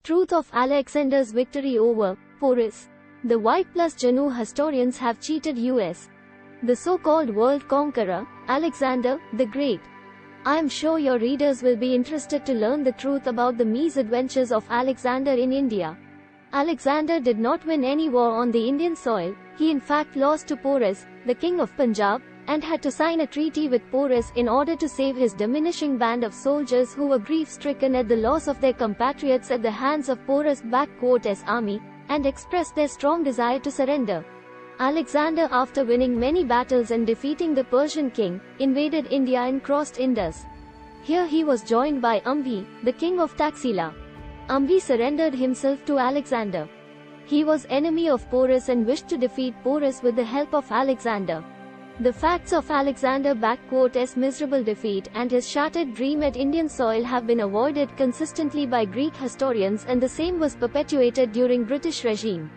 Truth of Alexander's victory over Porus. The White plus Janu historians have cheated US. The so-called world conqueror, Alexander the Great. I am sure your readers will be interested to learn the truth about the misadventures of Alexander in India. Alexander did not win any war on the Indian soil. He in fact lost to Porus, the king of Punjab, and had to sign a treaty with Porus in order to save his diminishing band of soldiers who were grief-stricken at the loss of their compatriots at the hands of Porus' army, and expressed their strong desire to surrender. Alexander, after winning many battles and defeating the Persian king, invaded India and crossed Indus. Here he was joined by Ambhi, the king of Taxila. Ambhi surrendered himself to Alexander. He was enemy of Porus and wished to defeat Porus with the help of Alexander. The facts of Alexander's miserable defeat and his shattered dream at Indian soil have been avoided consistently by Greek historians, and the same was perpetuated during British regime.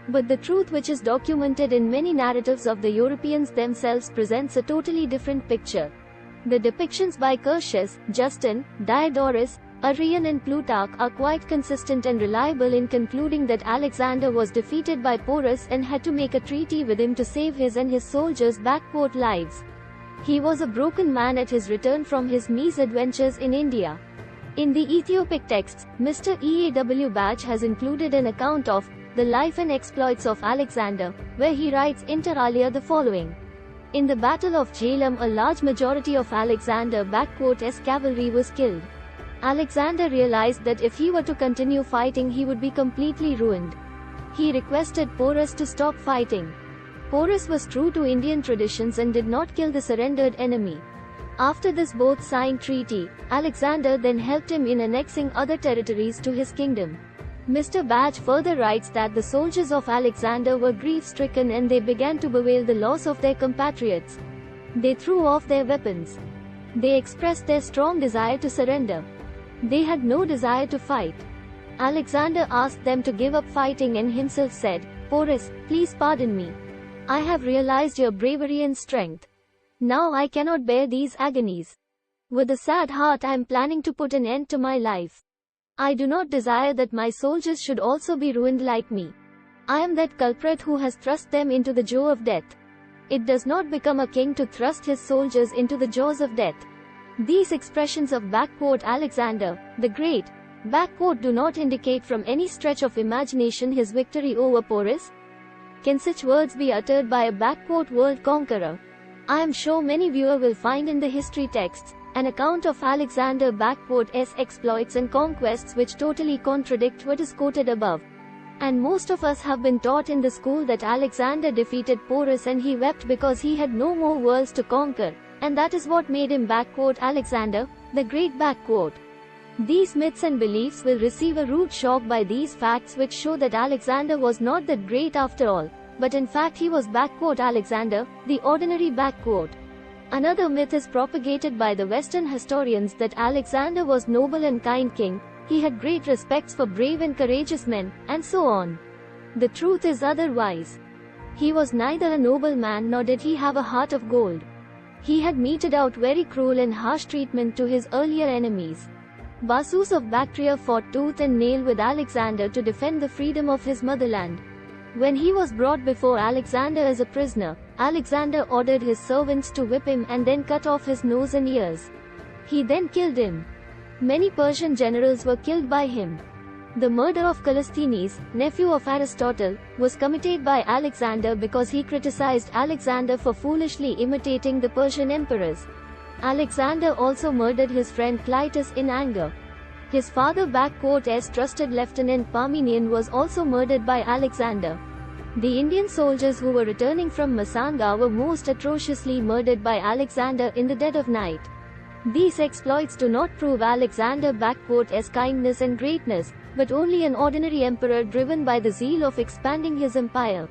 But the truth, which is documented in many narratives of the Europeans themselves, presents a totally different picture. The depictions by Curtius, Justin, Diodorus, Arrian and Plutarch are quite consistent and reliable in concluding that Alexander was defeated by Porus and had to make a treaty with him to save his and his soldiers' lives. He was a broken man at his return from his misadventures in India. In the Ethiopic texts, Mr. E.A.W. Bach has included an account of the life and exploits of Alexander, where he writes inter alia the following. In the Battle of Jhelum, a large majority of Alexander's cavalry was killed. Alexander realized that if he were to continue fighting, he would be completely ruined. He requested Porus to stop fighting. Porus was true to Indian traditions and did not kill the surrendered enemy. After this both signed treaty, Alexander then helped him in annexing other territories to his kingdom. Mr. Bach further writes that the soldiers of Alexander were grief-stricken and they began to bewail the loss of their compatriots. They threw off their weapons. They expressed their strong desire to surrender. They had no desire to fight. Alexander asked them to give up fighting and himself said, "Porus, please pardon me. I have realized your bravery and strength. Now I cannot bear these agonies. With a sad heart I am planning to put an end to my life. I do not desire that my soldiers should also be ruined like me. I am that culprit who has thrust them into the jaw of death. It does not become a king to thrust his soldiers into the jaws of death." These expressions of Alexander the Great do not indicate from any stretch of imagination his victory over Porus. Can such words be uttered by a world conqueror? I am sure many viewers will find in the history texts an account of Alexander's exploits and conquests which totally contradict what is quoted above. And most of us have been taught in the school that Alexander defeated Porus and he wept because he had no more worlds to conquer, and that is what made him Alexander the Great. These myths and beliefs will receive a rude shock by these facts, which show that Alexander was not that great after all, but in fact he was Alexander, the ordinary. Another myth is propagated by the Western historians that Alexander was noble and kind king, he had great respects for brave and courageous men, and so on. The truth is otherwise. He was neither a noble man nor did he have a heart of gold. He had meted out very cruel and harsh treatment to his earlier enemies. Basus of Bactria fought tooth and nail with Alexander to defend the freedom of his motherland. When he was brought before Alexander as a prisoner, Alexander ordered his servants to whip him and then cut off his nose and ears. He then killed him. Many Persian generals were killed by him. The murder of Callisthenes, nephew of Aristotle, was committed by Alexander because he criticized Alexander for foolishly imitating the Persian emperors. Alexander also murdered his friend Clytus in anger. His father trusted lieutenant Parmenion was also murdered by Alexander. The Indian soldiers who were returning from Masanga were most atrociously murdered by Alexander in the dead of night. These exploits do not prove Alexander's kindness and greatness, but only an ordinary emperor driven by the zeal of expanding his empire.